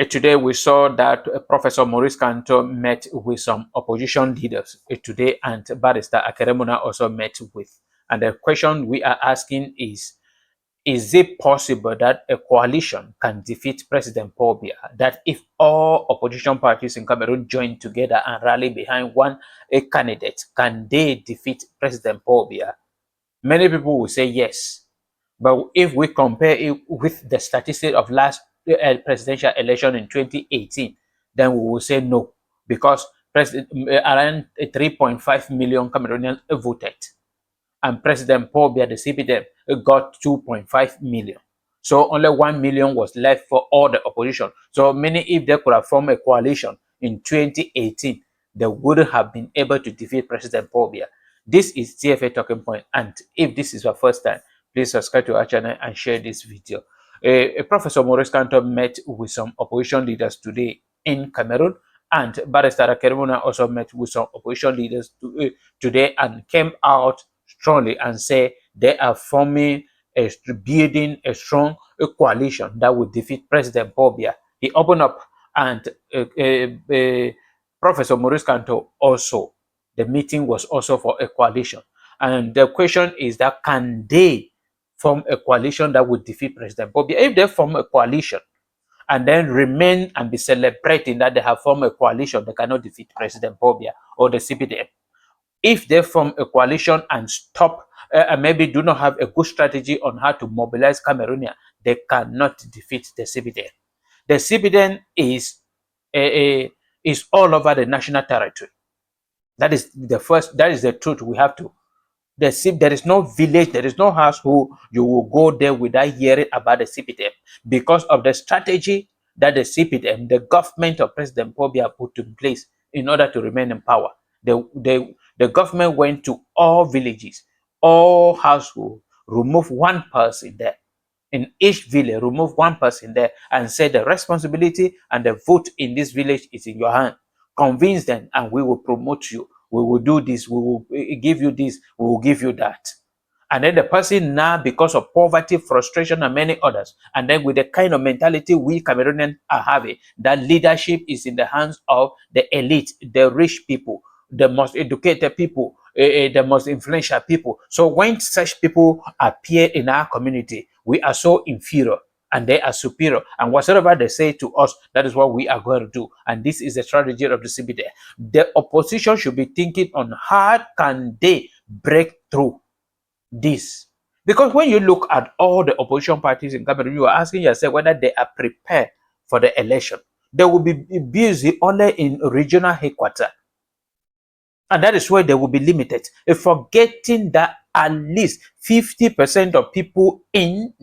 Today we saw that Professor Maurice Kanto met with some opposition leaders today, and Barrister Akeremona also met with. And the question we are asking is it possible that a coalition can defeat President Pobia? That if all opposition parties in Cameroon join together and rally behind a candidate, can they defeat President Pobia? Many people will say yes. But if we compare it with the statistics of last presidential election in 2018, then we will say no, because around 3.5 million Cameroonians voted, and President Pobia, the CPDM, got 2.5 million. So only 1 million was left for all the opposition. So many, if they could have formed a coalition in 2018, they would have been able to defeat President Pobia. This is TFA Talking Point, and if this is your first time, please subscribe to our channel and share this video. Professor Maurice Kanto met with some opposition leaders today in Cameroon, and Barrister Akeremona also met with some opposition leaders today and came out strongly and say they are building a strong coalition that will defeat President Pobia. He opened up, and Professor Maurice Kanto also, the meeting was also for a coalition. And the question is that can they form a coalition that would defeat President Pobia? If they form a coalition and then remain and be celebrating that they have formed a coalition, they cannot defeat President Pobia or the CPDM. If they form a coalition and stop, and maybe do not have a good strategy on how to mobilize Cameroonians, they cannot defeat the CPDM. The CPDM is all over the national territory. That is the truth we have to. There is no village, there is no house who you will go there without hearing about the CPDM, because of the strategy that the CPDM, the government of President Pobia, put in place in order to remain in power. The government went to all villages, all households, remove one person there. In each village, remove one person there and say the responsibility and the vote in this village is in your hand. Convince them and we will promote you. We will do this. We will give you this. We will give you that. And then the person now, because of poverty, frustration, and many others, and then with the kind of mentality we Cameroonians are having, that leadership is in the hands of the elite, the rich people, the most educated people, the most influential people. So when such people appear in our community, we are so inferior and they are superior. And whatsoever they say to us, that is what we are going to do. And this is the strategy of the CPD. The opposition should be thinking on how can they break through this. Because when you look at all the opposition parties in Cameroon, you are asking yourself whether they are prepared for the election. They will be busy only in regional headquarters. And that is where they will be limited. Forgetting that at least 50% of people in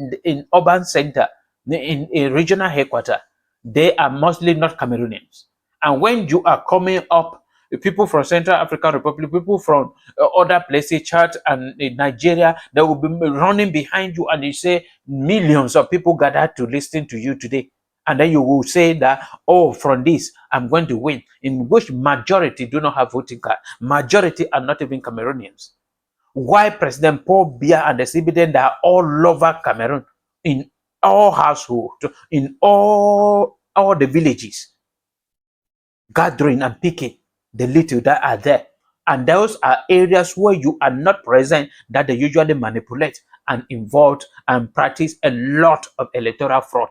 urban center, in regional headquarters, they are mostly not Cameroonians. And when you are coming up, people from Central African Republic, people from other places, Chad and Nigeria, they will be running behind you, and you say millions of people gathered to listen to you today. And then you will say that, oh, from this, I'm going to win, in which majority do not have voting card. Majority are not even Cameroonians. Why President Paul Biya and the CBD are all over Cameroon, in all households, in all the villages, gathering and picking the little that are there. And those are areas where you are not present, that they usually manipulate and involve and practice a lot of electoral fraud.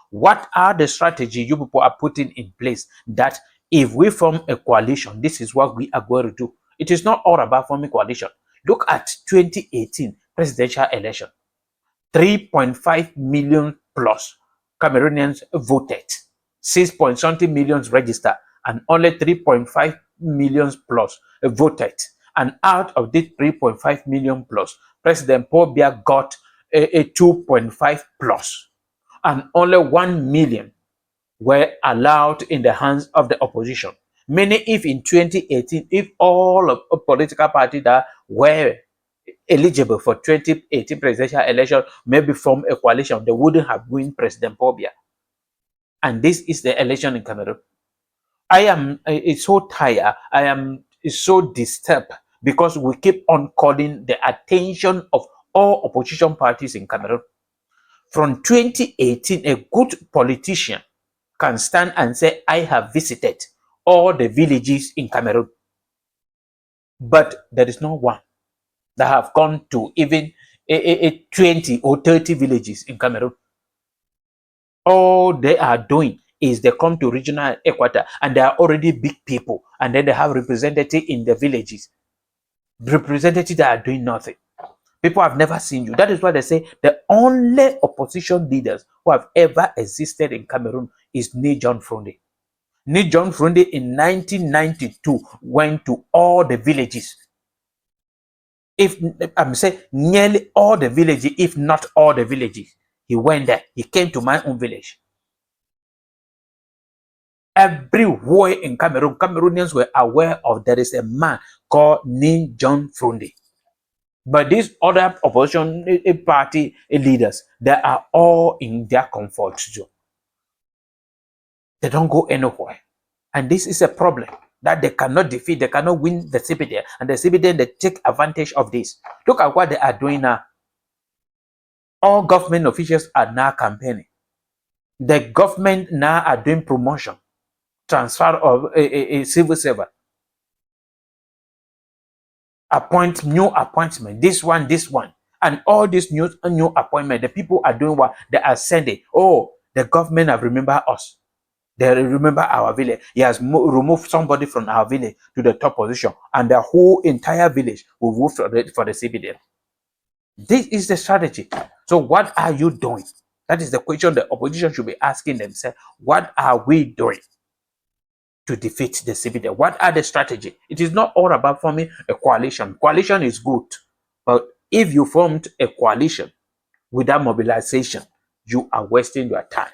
What are the strategies you people are putting in place that if we form a coalition, this is what we are going to do? It is not all about forming coalition. Look at 2018 presidential election. 3.5 million plus Cameroonians voted. 6-point-something millions registered, and only 3.5 million plus voted. And out of this 3.5 million plus, President Paul Biya got a 2.5 plus. And only 1 million were allowed in the hands of the opposition. Meaning, if in 2018, if all of political parties that were eligible for 2018 presidential election maybe form a coalition, they wouldn't have won President Pobia. And this is the election in Cameroon. I am so tired. I am so disturbed because we keep on calling the attention of all opposition parties in Cameroon. From 2018, a good politician can stand and say, I have visited all the villages in Cameroon. But there is no one that have gone to even 20 or 30 villages in Cameroon. All they are doing is they come to regional headquarters and they are already big people, and then they have representatives in the villages. Representatives that are doing nothing. People have never seen you. That is why they say the only opposition leaders who have ever existed in Cameroon is Ni John Fronde. Ni John Fronde in 1992 went to all the villages. If I'm saying nearly all the villages, if not all the villages, he went there. He came to my own village. Everywhere in Cameroon, Cameroonians were aware of there is a man called Ni John Fronde. But these other opposition party leaders, they are all in their comfort zone. They don't go anywhere. And this is a problem that they cannot defeat. They cannot win the CPDM. And the CPDM, they take advantage of this. Look at what they are doing now. All government officials are now campaigning. The government now are doing promotion, transfer of a civil servant. Appoint new appointment, this one, and all these new appointment. The people are doing what they are sending. Oh, the government have remembered us. They remember our village. He has removed somebody from our village to the top position, and the whole entire village will vote for the CPDM. This is the strategy. So what are you doing? That is the question the opposition should be asking themselves. What are we doing to defeat the CPDM? What are the strategy? It is not all about forming a coalition. Coalition is good, but if you formed a coalition without mobilization, you are wasting your time.